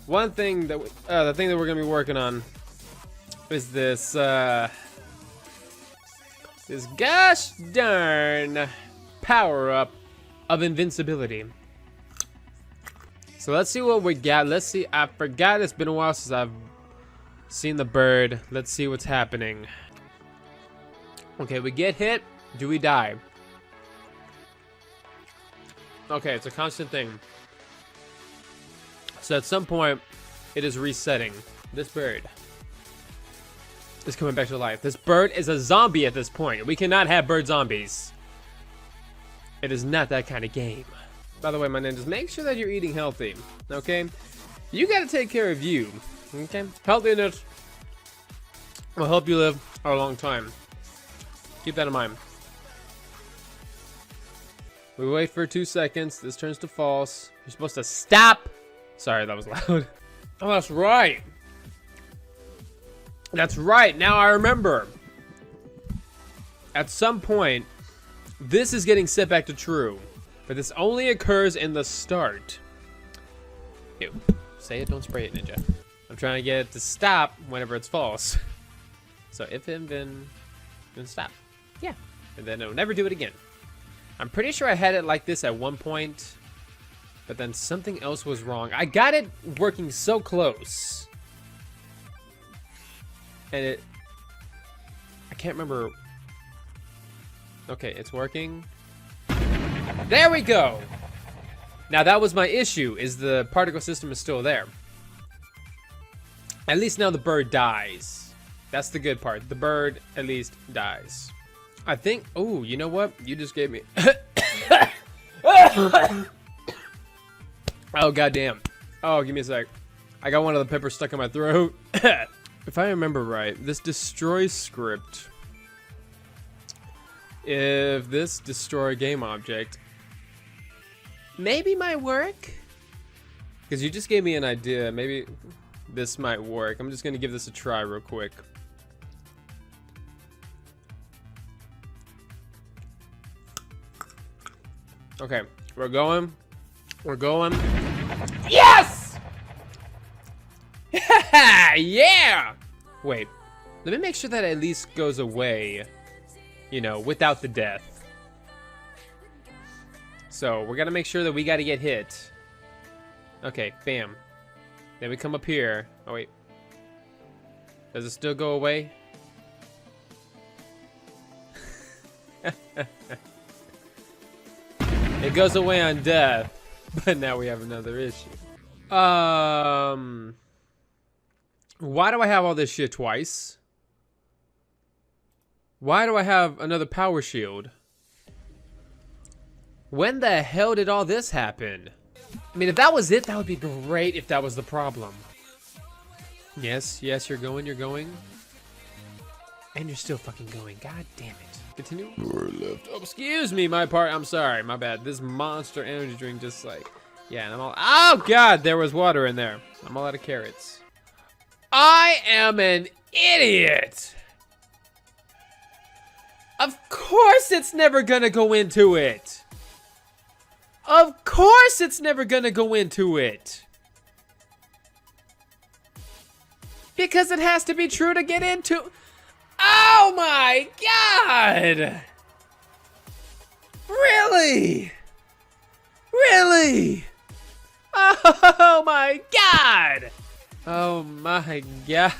one thing that the thing that we're gonna be working on is this this gosh darn power up of invincibility. So let's see what we got. Let's see. I forgot. It's been a while since I've seen the bird. Let's see what's happening. Okay, we get hit. Do we die? Okay, it's a constant thing. So at some point, it is resetting. This bird is coming back to life. This bird is a zombie at this point. We cannot have bird zombies. It is not that kind of game. By the way, my ninjas, make sure that you're eating healthy, okay? You gotta take care of you, okay? Healthiness will help you live a long time. Keep that in mind. We wait for 2 seconds. This turns to false. You're supposed to stop. Sorry, that was loud. Oh, that's right. That's right. Now I remember. At some point, this is getting set back to true. But this only occurs in the start. Ew. Say it, don't spray it, ninja. I'm trying to get it to stop whenever it's false. So if it then stop. Yeah. And then it'll never do it again. I'm pretty sure I had it like this at one point, but then something else was wrong. I got it working so close. And I can't remember. Okay, it's working. There we go. Now that was my issue, is the particle system is still there. At least now the bird dies. That's the good part. The bird at least dies. I think, oh, you know what? You just gave me. Oh, goddamn. Oh, give me a sec. I got one of the peppers stuck in my throat. If I remember right, this destroy script. If this destroy game object maybe might work. Because you just gave me an idea. Maybe this might work. I'm just going to give this a try real quick. Okay, we're going. We're going. Yes! Yeah! Wait, let me make sure that at least goes away, you know, without the death. So we're gonna make sure that we gotta get hit. Okay, bam. Then we come up here. Oh, wait. Does it still go away? It goes away on death, but now we have another issue. Why do I have all this shit twice? Why do I have another power shield? When the hell did all this happen? I mean, if that was it, that would be great if that was the problem. Yes, yes, you're going. And you're still fucking going. God damn it. Continue. Left. Oh, excuse me, my part. I'm sorry, my bad. This monster energy drink just like, yeah, and I'm all, oh God, there was water in there. I'm all out of carrots. I am an idiot. Of course it's never gonna go into it. Of course it's never gonna go into it. Because it has to be true to get into. Oh my God! Really? Really? Oh my God! Oh my God!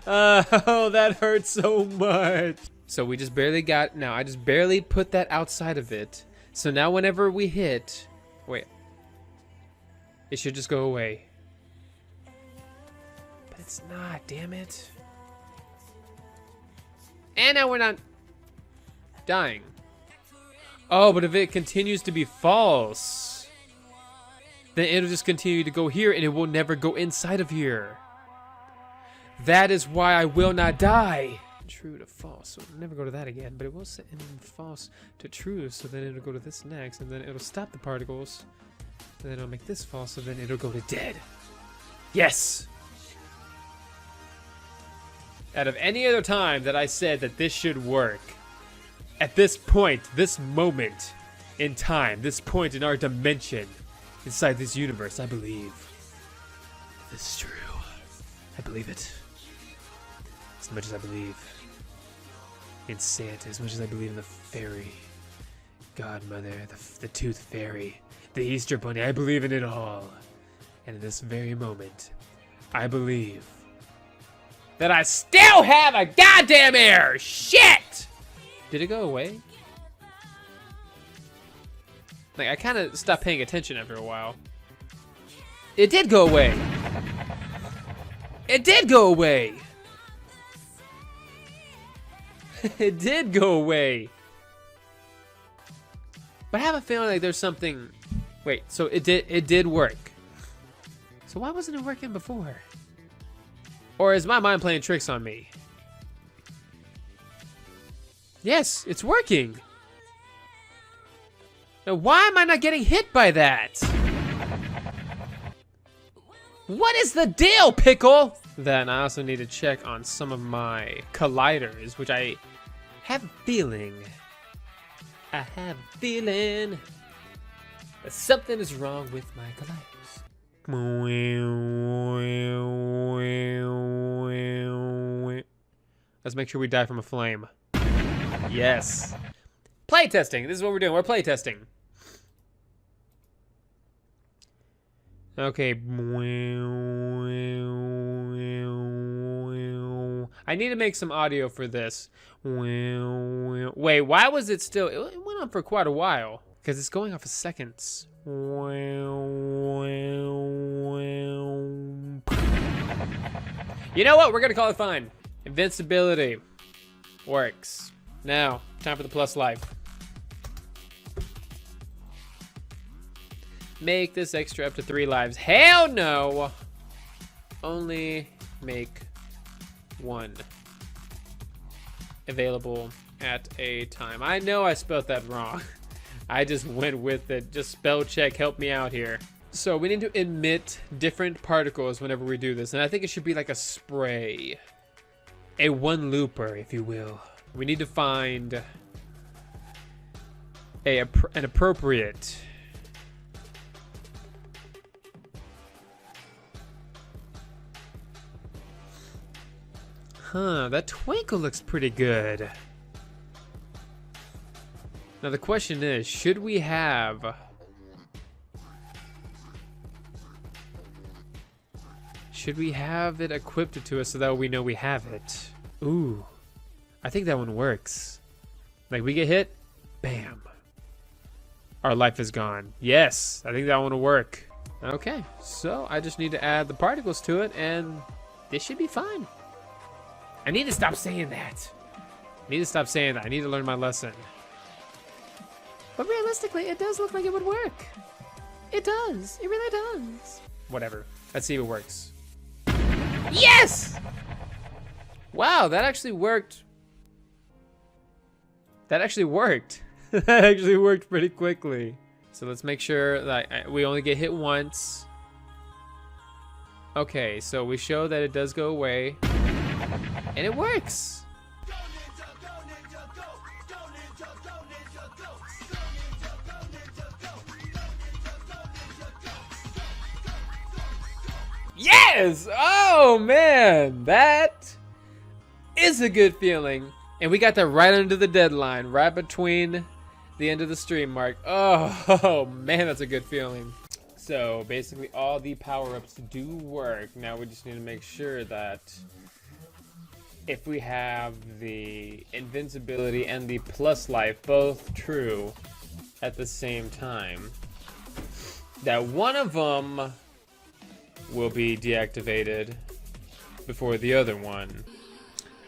Oh, that hurts so much. So we just barely got, now I just barely put that outside of it. So now whenever we hit, wait, it should just go away. But it's not, damn it. And now we're not dying. Oh, but if it continues to be false, then it'll just continue to go here and it will never go inside of here. That is why I will not die. True to false, so it'll never go to that again, but it will set in false to true, so then it'll go to this next, and then it'll stop the particles, and then it'll make this false, so then it'll go to dead. Yes! Out of any other time that I said that this should work, at this point, this moment in time, this point in our dimension, inside this universe, I believe this is true. I believe it. As much as I believe in Santa, as much as I believe in the fairy godmother, the tooth fairy, the Easter bunny, I believe in it all. And in this very moment, I believe that I still have a goddamn ear! Shit! Did it go away? Like, I kind of stopped paying attention after a while. It did go away! It did go away! It did go away! But I have a feeling like there's something... Wait, so it did work. So why wasn't it working before? Or is my mind playing tricks on me? Yes, it's working. Now why am I not getting hit by that? What is the deal, Pickle? Then I also need to check on some of my colliders, which I have a feeling. I have a feeling that something is wrong with my colliders. Let's make sure we die from a flame. Yes. Playtesting. This is what we're doing. We're playtesting. Okay. I need to make some audio for this. Wait, why was it still... It went on for quite a while. Because it's going off of seconds. You know what? We're going to call it fine. Invincibility. Works. Now, time for the plus life. Make this extra up to 3 lives. Hell no! Only make 1 available at a time. I know I spelled that wrong. I just went with it. Just spell check, help me out here. So we need to emit different particles whenever we do this. And I think it should be like a spray. A one looper, if you will. We need to find an appropriate that twinkle looks pretty good. Now the question is, should we have it equipped to us so that we know we have it? Ooh, I think that one works. Like we get hit, bam. Our life is gone. Yes, I think that one will work. Okay, so I just need to add the particles to it and this should be fine. I need to stop saying that. I need to learn my lesson. But realistically, it does look like it would work. It does. It really does. Whatever. Let's see if it works. Yes! Wow, that actually worked. That actually worked. That actually worked pretty quickly. So let's make sure that we only get hit once. Okay, so we show that it does go away. And it works. Yes! Oh man, that is a good feeling. And we got that right under the deadline, right between the end of the stream mark. Oh man, that's a good feeling. So basically all the power-ups do work. Now we just need to make sure that if we have the invincibility and the plus life both true at the same time, that one of them will be deactivated before the other one.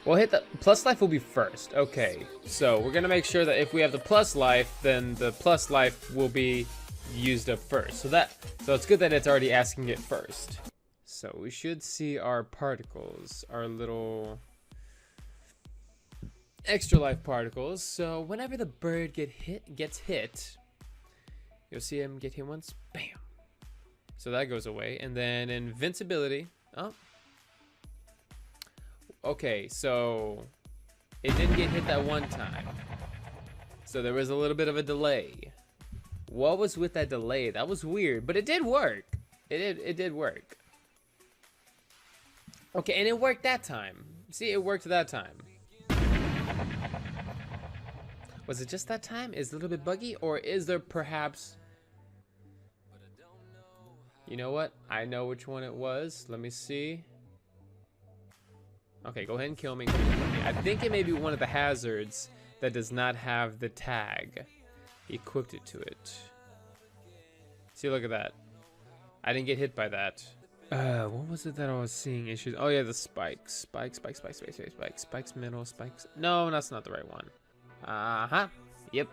We'll hit the plus life will be first. Okay, so we're gonna make sure that if we have the plus life, then the plus life will be used up first. So it's good that it's already asking it first. So we should see our particles, our little extra life particles. So whenever the bird gets hit, you'll see him get hit once, bam. So that goes away, and then invincibility. Oh, okay. So it didn't get hit that one time. So there was a little bit of a delay. What was with that delay? That was weird, but it did work. It did work. Okay, and it worked that time. See, it worked that time. Was it just that time? Is it a little bit buggy, or is there perhaps... You know what? I know which one it was. Let me see. Okay, go ahead and kill me. I think it may be one of the hazards that does not have the tag equipped it to it. See, look at that. I didn't get hit by that. What was it that I was seeing issues? Oh yeah, the spikes. Spikes, middle, spikes. No, that's not the right one. Uh-huh. Yep.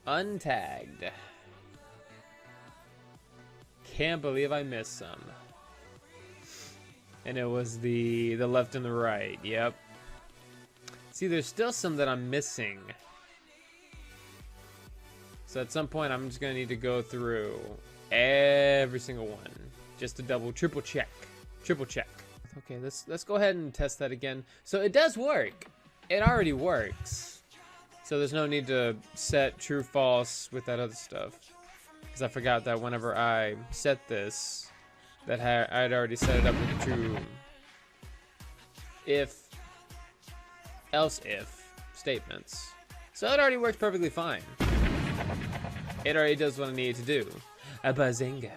Untagged. Can't believe I missed some. And it was the left and the right. Yep. See, there's still some that I'm missing. So at some point, I'm just gonna need to go through every single one just to triple check. Okay, let's go ahead and test that again. So it does work. It already works. So there's no need to set true false with that other stuff. Because I forgot that whenever I set this, that I'd already set it up with the true if, else if statements. So it already works perfectly fine. It already does what I need to do. A bazinga.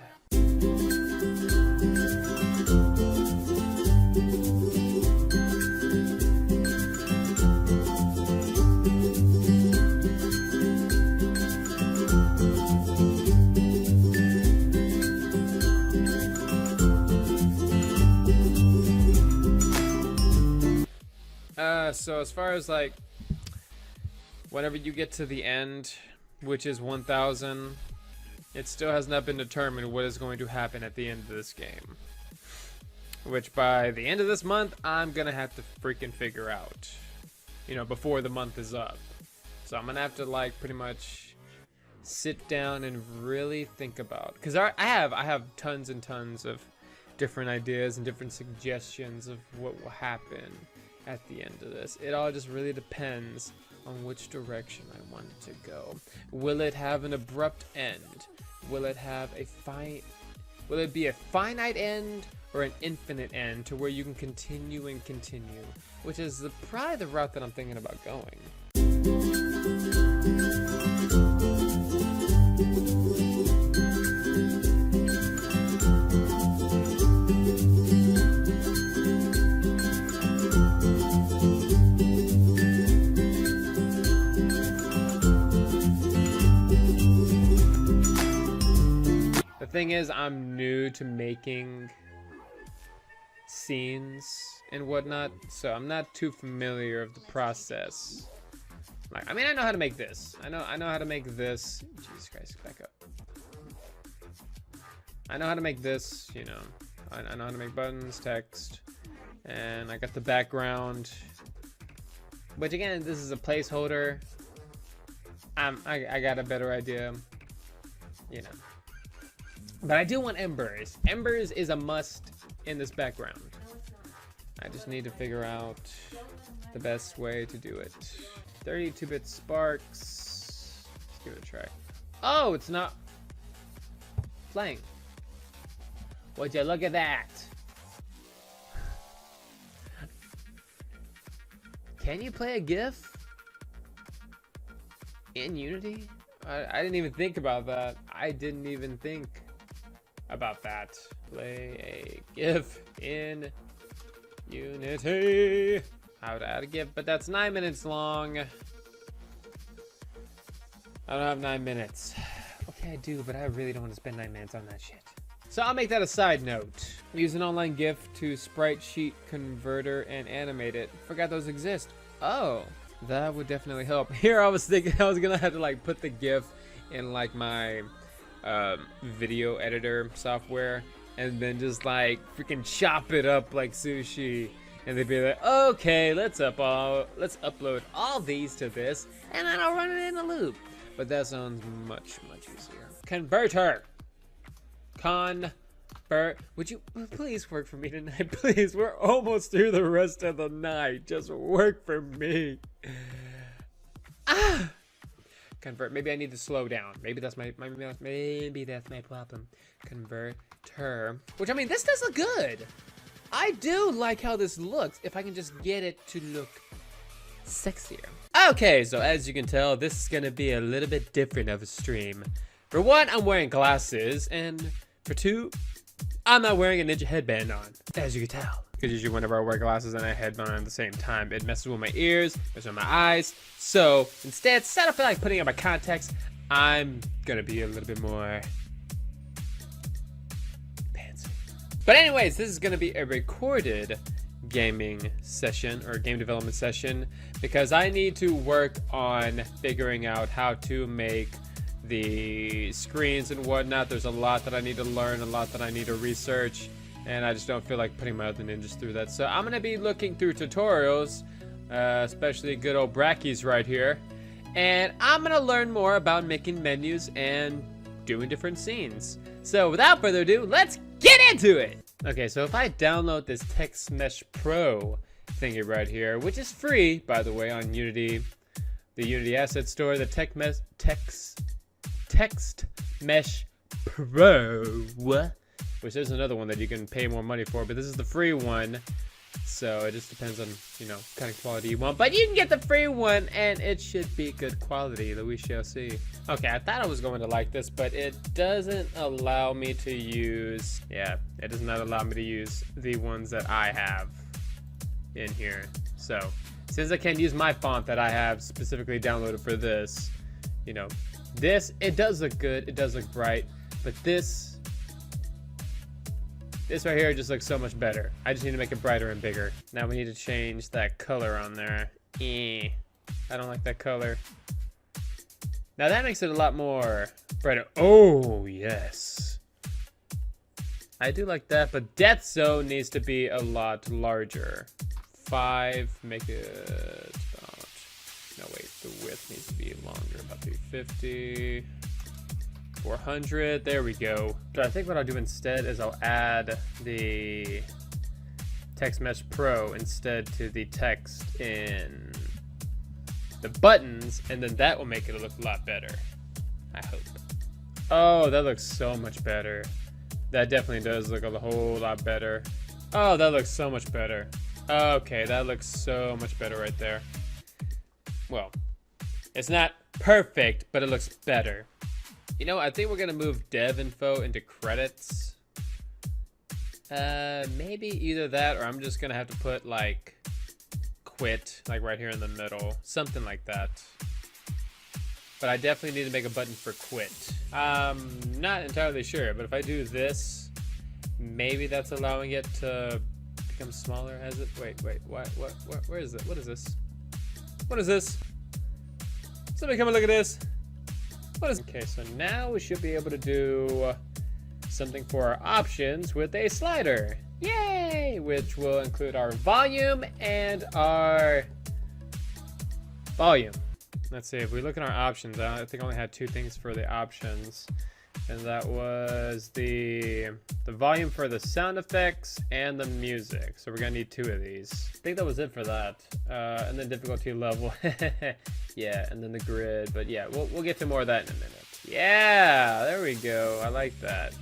So as far as like whenever you get to the end, which is 1000, it still has not been determined what is going to happen at the end of this game, which by the end of this month I'm gonna have to freaking figure out, you know, before the month is up. So I'm gonna have to like pretty much sit down and really think about, because I have tons and tons of different ideas and different suggestions of what will happen at the end of this. It all just really depends on which direction I want it to go. Will it have an abrupt end? Will it have will it be a finite end or an infinite end to where you can continue and continue? Which is probably the route that I'm thinking about going. The thing is, I'm new to making scenes and whatnot, so I'm not too familiar of the process. Like, I mean, I know how to make this. I know how to make this. Jesus Christ, back up. I know how to make this, you know. I know how to make buttons, text, and I got the background. But again, this is a placeholder. I got a better idea, you know. But I do want embers. Embers is a must in this background. I just need to figure out the best way to do it. 32-bit sparks. Let's give it a try. Oh, it's not playing. Would you look at that? Can you play a GIF in Unity? I didn't even think about that. I didn't even think about that. Play a GIF in Unity. How to add a GIF, but that's 9 minutes long. I don't have 9 minutes. Okay, I do, but I really don't want to spend 9 minutes on that shit. So I'll make that a side note. Use an online GIF to sprite sheet converter and animate it. Forgot those exist. Oh, that would definitely help. Here I was thinking I was gonna have to like put the GIF in like my video editor software and then just like freaking chop it up like sushi, and they'd be like, okay, let's upload all these to this and then I'll run it in a loop. But that sounds much easier. Converter. Would you please work for me tonight? Please, we're almost through the rest of the night. Just work for me. Convert. Maybe I need to slow down. Maybe that's my problem. Converter. Which, I mean, this does look good. I do like how this looks. If I can just get it to look sexier. Okay, so as you can tell, this is gonna be a little bit different of a stream. For one, I'm wearing glasses, and for two, I'm not wearing a ninja headband on, as you can tell. Because usually whenever I wear glasses and a headband on at the same time, it messes with my ears, messes with my eyes. So instead of like putting on my contacts, I'm gonna be a little bit more fancy. But anyways, this is gonna be a recorded gaming session or game development session because I need to work on figuring out how to make the screens and whatnot. There's a lot that I need to learn, a lot that I need to research, and I just don't feel like putting my other ninjas through that. So I'm gonna be looking through tutorials, especially good old Brackies right here, and I'm gonna learn more about making menus and doing different scenes. So without further ado, let's get into it. Okay, so if I download this Text Mesh Pro thingy right here, which is free, by the way, on Unity, the Unity Asset Store, the Text Mesh Pro, which there's another one that you can pay more money for, but this is the free one. So it just depends on, you know, what kind of quality you want. But you can get the free one, and it should be good quality, we shall see. Okay, I thought I was going to like this, but it doesn't allow me to use, yeah, it does not allow me to use the ones that I have in here. So since I can't use my font that I have specifically downloaded for this, you know, this, it does look good, it does look bright, but this right here just looks so much better. I just need to make it brighter and bigger. Now we need to change that color on there. I don't like that color. Now that makes it a lot more brighter. Oh, yes. I do like that, but Death Zone needs to be a lot larger. 5, make it about, no wait, the width needs to be longer, about 350. 400, there we go. So I think what I'll do instead is I'll add the Text Mesh Pro instead to the text in the buttons, and then that will make it look a lot better, I hope. Oh, that looks so much better. That definitely does look a whole lot better. Oh, that looks so much better. Okay, that looks so much better right there. Well, it's not perfect, but it looks better. You know, I think we're gonna move dev info into credits. Maybe either that, or I'm just gonna have to put like quit, like right here in the middle, something like that. But I definitely need to make a button for quit. Not entirely sure, but if I do this, maybe that's allowing it to become smaller. Has it? Wait, what? Where is it? What is this? What is this? Somebody come and look at this. What is, okay, so now we should be able to do something for our options with a slider. Yay! Which will include our volume and our volume. Let's see, if we look at our options, I think I only had 2 things for the options. And that was the volume for the sound effects and the music. So we're gonna need 2 of these. I think that was it for that. And then difficulty level. Yeah, and then the grid. But yeah, we'll get to more of that in a minute. Yeah, there we go. I like that.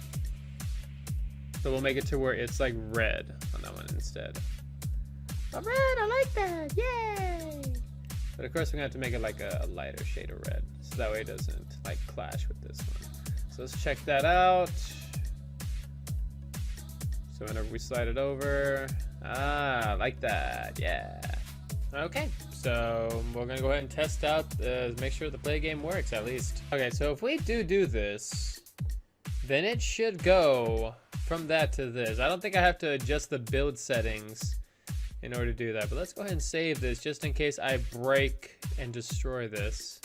So we'll make it to where it's like red on that one instead. Oh, red, I like that. Yay! But of course we're gonna have to make it like a lighter shade of red, so that way it doesn't like clash with this one. So let's check that out. So whenever we slide it over, like that, yeah. Okay, so we're gonna go ahead and test out, make sure the play game works at least. Okay, so if we do this, then it should go from that to this. I don't think I have to adjust the build settings in order to do that, but let's go ahead and save this just in case I break and destroy this.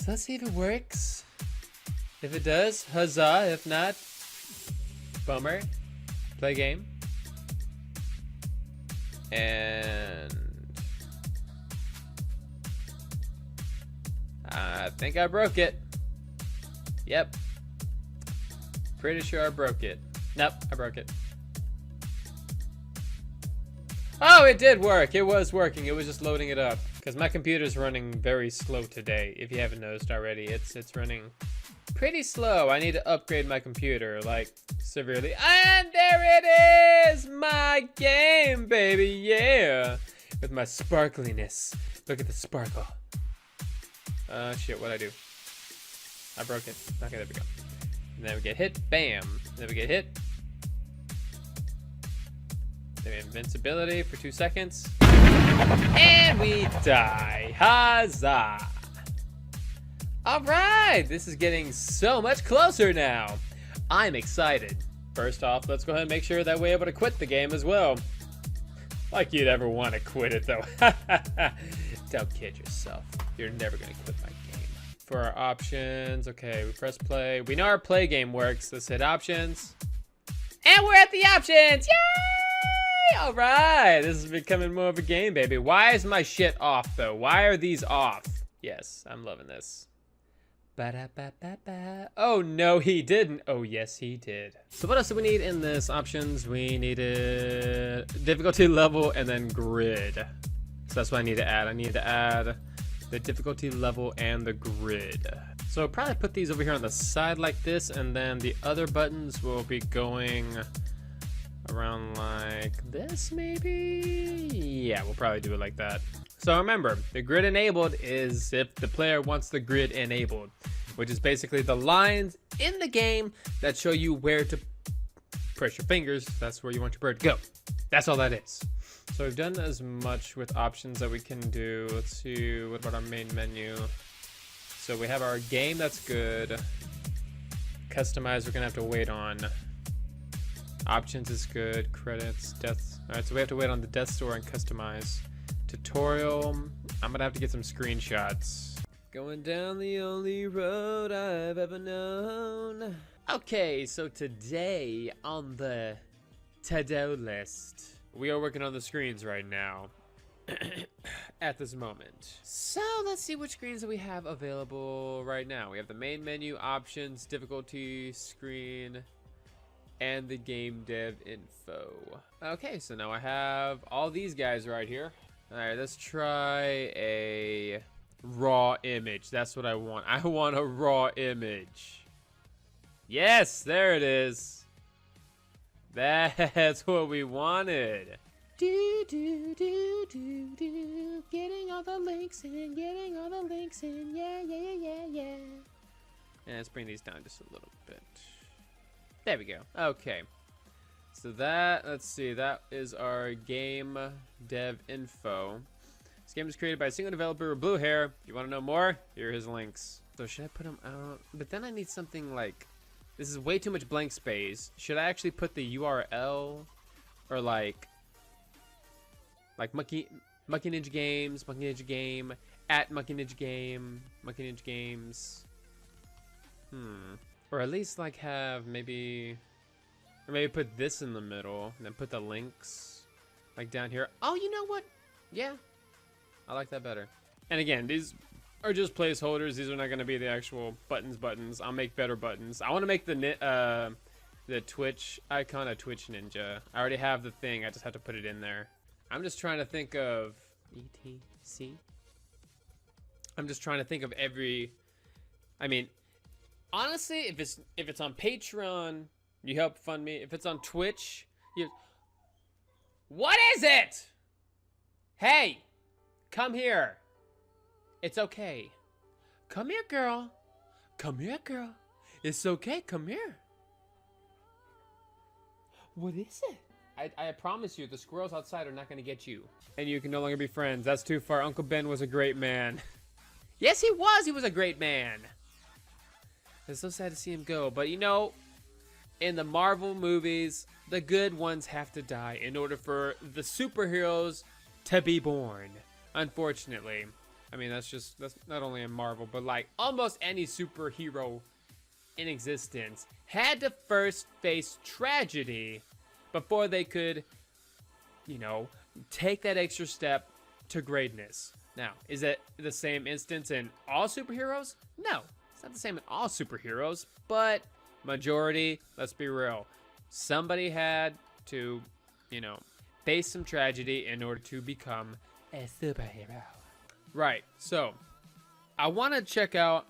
So let's see if it works. If it does, huzzah. If not, bummer. Play game. And I think I broke it. Yep. Pretty sure I broke it. Nope, I broke it. Oh, it did work. It was working. It was just loading it up. Because my computer's running very slow today. If you haven't noticed already, it's running pretty slow. I need to upgrade my computer, like, severely. And there it is! My game, baby, yeah! With my sparkliness. Look at the sparkle. Shit, what'd I do? I broke it. Okay, there we go. And then we get hit, bam. Then we get hit. Then we have invincibility for 2 seconds. And we die. Huzzah! Alright, this is getting so much closer now. I'm excited. First off, let's go ahead and make sure that we're able to quit the game as well. Like you'd ever want to quit it though. Don't kid yourself. You're never gonna quit my game. For our options, okay, we press play. We know our play game works. Let's hit options. And we're at the options! Yay! Alright, this is becoming more of a game, baby. Why is my shit off though? Why are these off? Yes, I'm loving this. Ba-da-ba-ba-ba. Oh no, he didn't. Oh yes, he did. So what else do we need in this options? We needed difficulty level and then grid. So that's what I need to add. I need to add the difficulty level and the grid. So I'll probably put these over here on the side like this, and then the other buttons will be going around like this maybe? Yeah, we'll probably do it like that. So remember, the grid enabled is if the player wants the grid enabled, which is basically the lines in the game that show you where to press your fingers. That's where you want your bird to go. That's all that is. So we've done as much with options that we can do. Let's see, what about our main menu? So we have our game, that's good. Customize, we're gonna have to wait on. Options is good, credits, deaths. All right, so we have to wait on the death store and customize. Tutorial, I'm gonna have to get some screenshots. Going down the only road I've ever known. Okay, so today on the to-do list, we are working on the screens right now at this moment. So let's see which screens that we have available right now. We have the main menu, options, difficulty screen, and the game dev info. Okay, so now I have all these guys right here. All right, let's try a raw image. That's what I want. I want a raw image. Yes, there it is. That's what we wanted. Do, do, do, do, do. Getting all the links in, getting all the links in. Yeah, yeah, yeah, yeah, yeah. And let's bring these down just a little bit. There we go. Okay. So that, let's see, that is our game dev info. This game was created by a single developer with blue hair. If you want to know more, here are his links. So should I put them out? But then I need something like, this is way too much blank space. Should I actually put the URL or like Monkey Ninja Games, Monkey Ninja Game, at Monkey Ninja Game, Monkey Ninja Games? Or at least like have maybe... Or maybe put this in the middle and then put the links like down here. Oh, you know what? Yeah, I like that better. And again, these are just placeholders. These are not going to be the actual buttons. I'll make better buttons. I want to make the Twitch icon a Twitch Ninja. I already have the thing. I just have to put it in there. I'm just trying to think of ETC. I'm just trying to think of every. I mean, honestly, if it's on Patreon, you help fund me. If it's on Twitch, you... What is it? Hey, come here. It's okay. Come here, girl. Come here, girl. It's okay. Come here. What is it? I promise you, the squirrels outside are not going to get you. And you can no longer be friends. That's too far. Uncle Ben was a great man. Yes, he was. He was a great man. It's so sad to see him go. But, you know... In the Marvel movies, the good ones have to die in order for the superheroes to be born. Unfortunately. I mean, that's not only in Marvel, but like almost any superhero in existence had to first face tragedy before they could, you know, take that extra step to greatness. Now, is it the same instance in all superheroes? No, it's not the same in all superheroes, but... Majority, let's be real, somebody had to, you know, face some tragedy in order to become a superhero. Right, so I want to check out,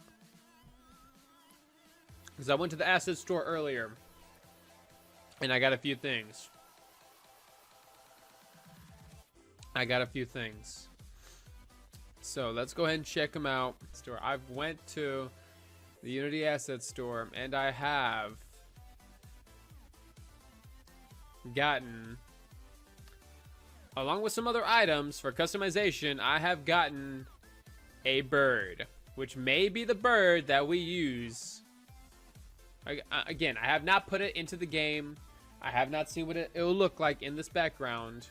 because I went to the asset store earlier and I got a few things. So let's go ahead and check them out. I went to the Unity asset store and I have gotten, along with some other items for customization, I have gotten a bird, which may be the bird that we use. Again, I have not put it into the game. I have not seen what it will look like in this background,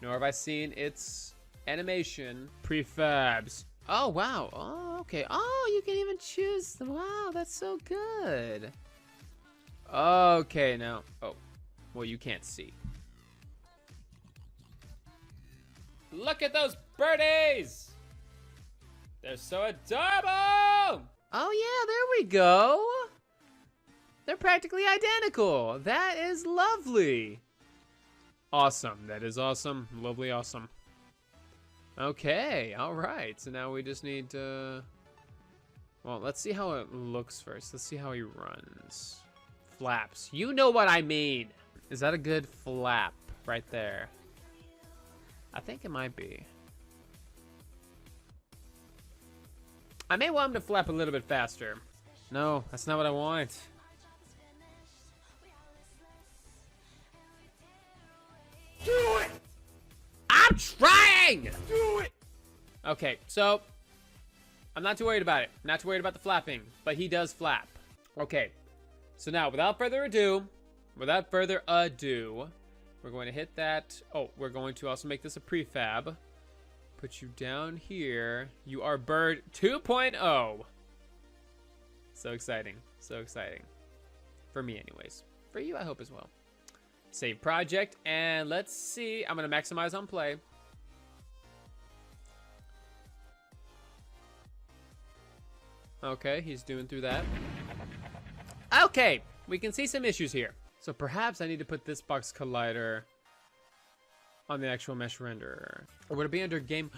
nor have I seen its animation. Prefabs. Oh, wow. Oh, okay. Oh, you can even choose. Wow, that's so good. Okay, now. Oh, well, you can't see. Look at those birdies! They're so adorable! Oh, yeah, there we go. They're practically identical. That is lovely. Awesome. That is awesome. Lovely, awesome. Okay, all right. So now we just need to... Well, let's see how it looks first. Let's see how he runs. Flaps. You know what I mean. Is that a good flap right there? I think it might be. I may want him to flap a little bit faster. No, that's not what I want. Do it! I'm trying! Do it! Okay, so I'm not too worried about it. Not too worried about the flapping, but he does flap. Okay, so now without further ado, we're going to hit that. Oh, we're going to also make this a prefab. Put you down here. You are bird 2.0. So exciting. So exciting. For me anyways. For you, I hope as well. Save project, and let's see. I'm going to maximize on play. Okay, he's doing through that. Okay, we can see some issues here. So perhaps I need to put this box collider on the actual mesh renderer. Or would it be under game?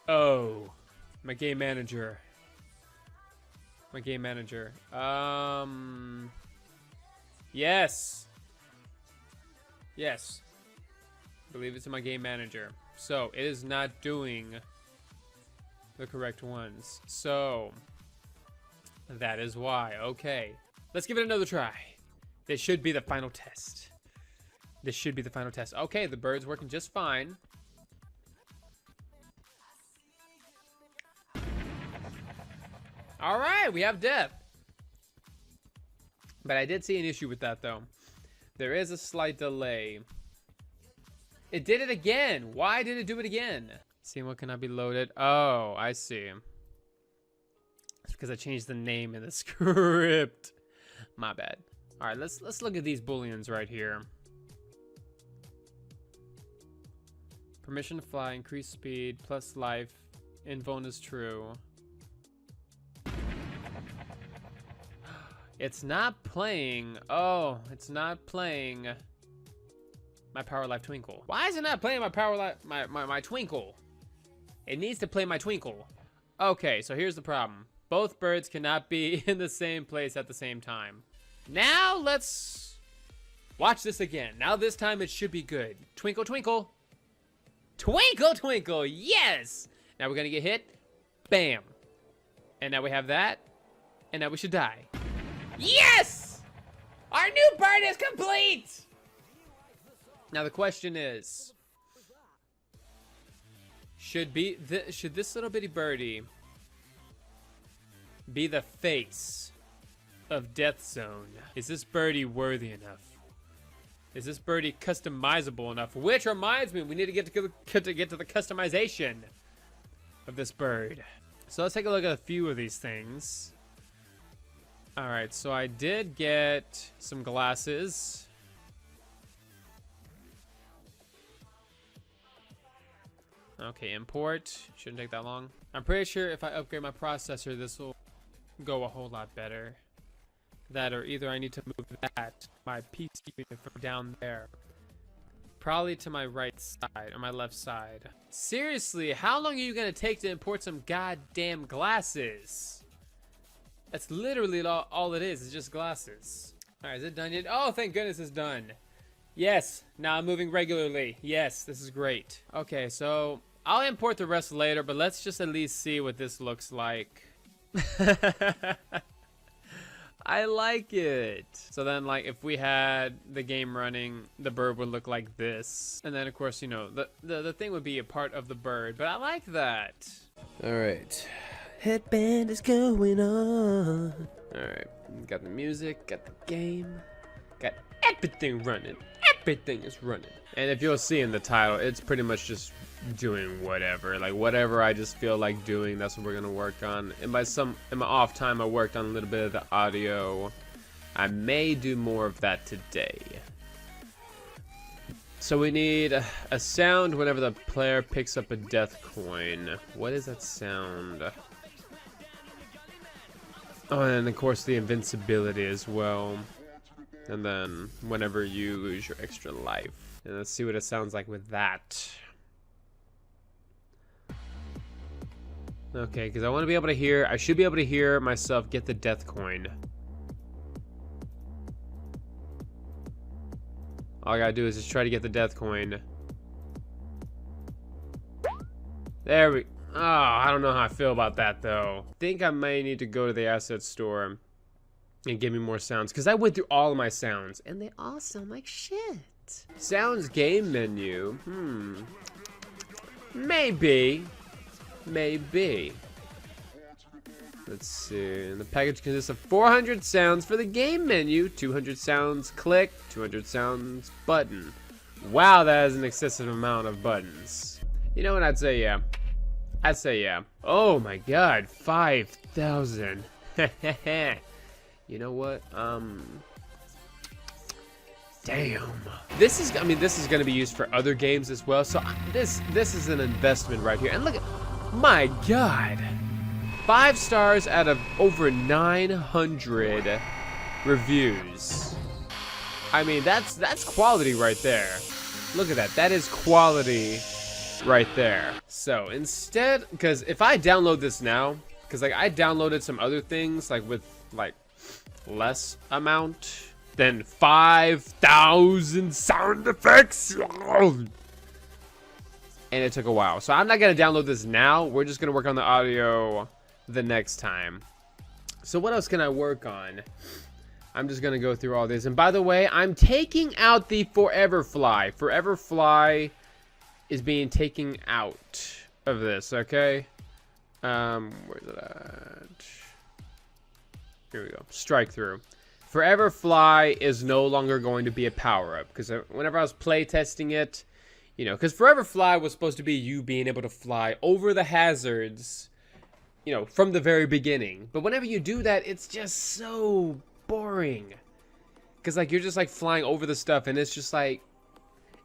Oh, my game manager. My game manager. Yes. Yes. I believe it's in my game manager. So it is not doing the correct ones. So that is why. Okay. Let's give it another try. This should be the final test. This should be the final test. Okay, the bird's working just fine. All right, we have death. But I did see an issue with that, though. There is a slight delay. It did it again. Why did it do it again? See, what cannot be loaded? Oh, I see. It's because I changed the name in the script. My bad. All right, let's look at these booleans right here. Permission to fly, increase speed, plus life, invone is true. It's not playing. Oh, it's not playing my Power Life Twinkle. Why is it not playing my Power Life, my Twinkle? It needs to play my Twinkle. Okay, so here's the problem. Both birds cannot be in the same place at the same time. Now let's watch this again. Now this time it should be good. Twinkle, twinkle. Twinkle, twinkle, yes! Now we're gonna get hit. Bam. And now we have that. And now we should die. Yes! Our new bird is complete! Now the question is, should this little bitty birdie be the face of Death Zone? Is this birdie worthy enough? Is this birdie customizable enough? Which reminds me, we need to get to the customization of this bird. So let's take a look at a few of these things. All right, so I did get some glasses. Okay, import. Shouldn't take that long. I'm pretty sure if I upgrade my processor, this will go a whole lot better. That, or either I need to move that, my PC unit from down there Probably to my right side or my left side. Seriously, how long are you gonna take to import some goddamn glasses? That's literally all it is. It's just glasses. All right, is it done yet? Oh, thank goodness it's done. Yes, now I'm moving regularly. Yes, this is great. Okay, so I'll import the rest later, but let's just at least see what this looks like. I like it. So then, like, if we had the game running, the bird would look like this. And then, of course, you know, the thing would be a part of the bird. But I like that. All right. Headband is going on. All right. Got the music, got the game, got everything running. Everything is running. And if you'll see in the title, it's pretty much just doing whatever. Like, whatever I just feel like doing, that's what we're gonna work on. And in my off time, I worked on a little bit of the audio. I may do more of that today. So we need a sound whenever the player picks up a death coin. What is that sound? Oh, and of course the invincibility as well. And then whenever you lose your extra life. And let's see what it sounds like with that. Okay, because I want to be able to hear, I should be able to hear myself get the death coin. All I gotta do is just try to get the death coin. There we, oh, I don't know how I feel about that though. I think I may need to go to the asset store and give me more sounds, because I went through all of my sounds and they all sound like shit. Sounds game menu. Maybe. Let's see. And the package consists of 400 sounds for the game menu, 200 sounds click, 200 sounds button. Wow, that is an excessive amount of buttons. You know what? I'd say yeah. I'd say yeah. Oh my god, 5,000. You know what? Damn. This is, I mean, this is going to be used for other games as well. So this is an investment right here. And look at, my god. 5 stars out of over 900 reviews. I mean, that's quality right there. Look at that. That is quality right there. So instead, because if I download this now, because like I downloaded some other things like with like less amount than 5,000 sound effects. And it took a while. So I'm not going to download this now. We're just going to work on the audio the next time. So what else can I work on? I'm just going to go through all this. And by the way, I'm taking out the Forever Fly. Forever Fly is being taken out of this, okay? Where's it at? Here we go. Strike through. Forever Fly is no longer going to be a power-up. Because whenever I was playtesting it, you know, because Forever Fly was supposed to be you being able to fly over the hazards, you know, from the very beginning. But whenever you do that, it's just so boring. Because, like, you're just, like, flying over the stuff, and it's just, like,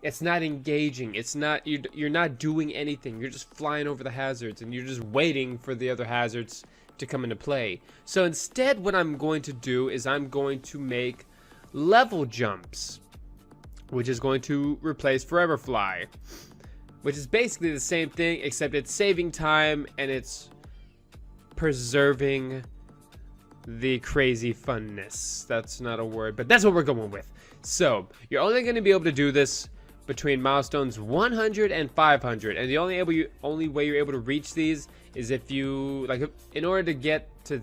it's not engaging. It's not, you're not doing anything. You're just flying over the hazards, and you're just waiting for the other hazards to come into play. So instead, what I'm going to do is I'm going to make level jumps, which is going to replace Forever Fly, which is basically the same thing, except it's saving time and it's preserving the crazy funness. That's not a word, but that's what we're going with. So you're only going to be able to do this between milestones 100 and 500, and the only way you're able to reach these is if you, like, in order to jump to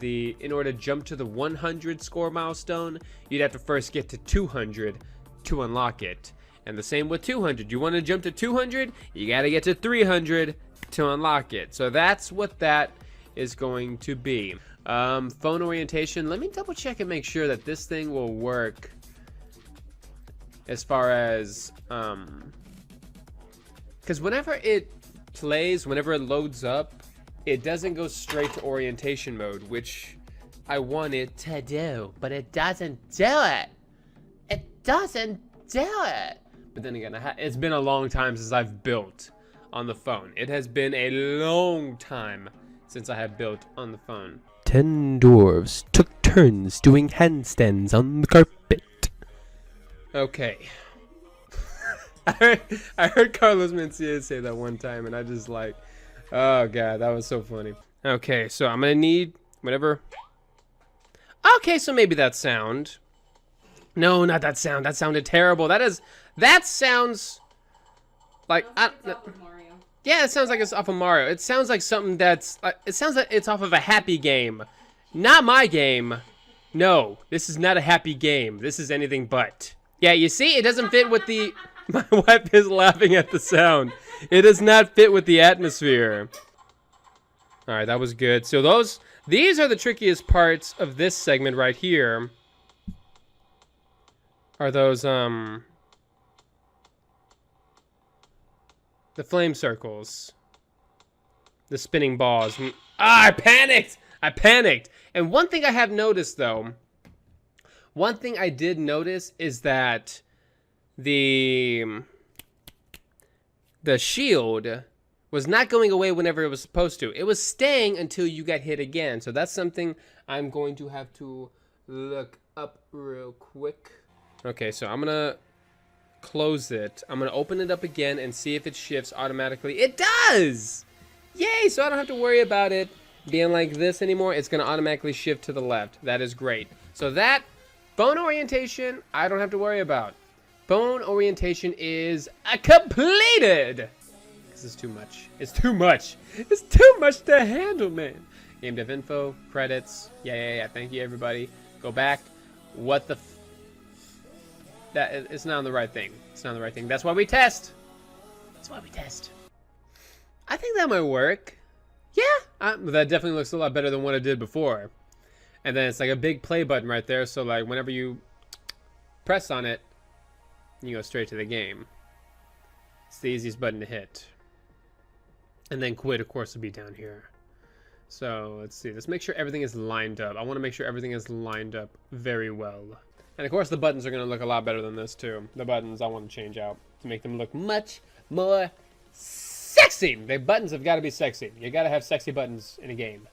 the 100 score milestone, you'd have to first get to 200 to unlock it. And the same with 200. You want to jump to 200, you got to get to 300 to unlock it. So that's what that is going to be. Phone orientation, let me double check and make sure that this thing will work as far as because whenever it plays, whenever it loads up, it doesn't go straight to orientation mode, which I want it to do, but it doesn't do it. It doesn't do it. But then again, it's been a long time since I've built on the phone. It has been a long time since I have built on the phone. 10 dwarves took turns doing handstands on the carpet. Okay. I heard Carlos Mencia say that one time, and I just like, oh god, that was so funny. Okay, so I'm gonna need whatever. Okay, so maybe that sound. No, not that sound. That sounded terrible. That sounds like yeah, it sounds like it's off of Mario. It sounds like something that's it sounds like it's off of a happy game. Not my game. No, this is not a happy game. This is anything but. Yeah, you see, it doesn't fit with the my wife is laughing at the sound. It does not fit with the atmosphere. All right, that was good. So these are the trickiest parts of this segment right here. Are those the flame circles, the spinning balls. Ah, I panicked. I panicked. And one thing I have noticed though, one thing I did notice is that the shield was not going away whenever it was supposed to. It was staying until you got hit again. So that's something I'm going to have to look up real quick. Okay, so I'm gonna close it. I'm gonna open it up again and see if it shifts automatically. It does! Yay, so I don't have to worry about it being like this anymore. It's gonna automatically shift to the left. That is great. So that bone orientation, I don't have to worry about. Bone orientation is completed! This is too much. It's too much. It's too much to handle, man. Game dev info, credits. Yeah. Thank you, everybody. Go back. What the it's not on the right thing. It's not on the right thing. That's why we test. That's why we test. I think that might work. Yeah. That definitely looks a lot better than what it did before. And then it's like a big play button right there. So like whenever you press on it, you go straight to the game. It's the easiest button to hit. And then quit, of course, will be down here. So let's see. Let's make sure everything is lined up. I want to make sure everything is lined up very well. And of course the buttons are going to look a lot better than this too. The buttons I want to change out to make them look much more sexy. The buttons have got to be sexy. You got to have sexy buttons in a game.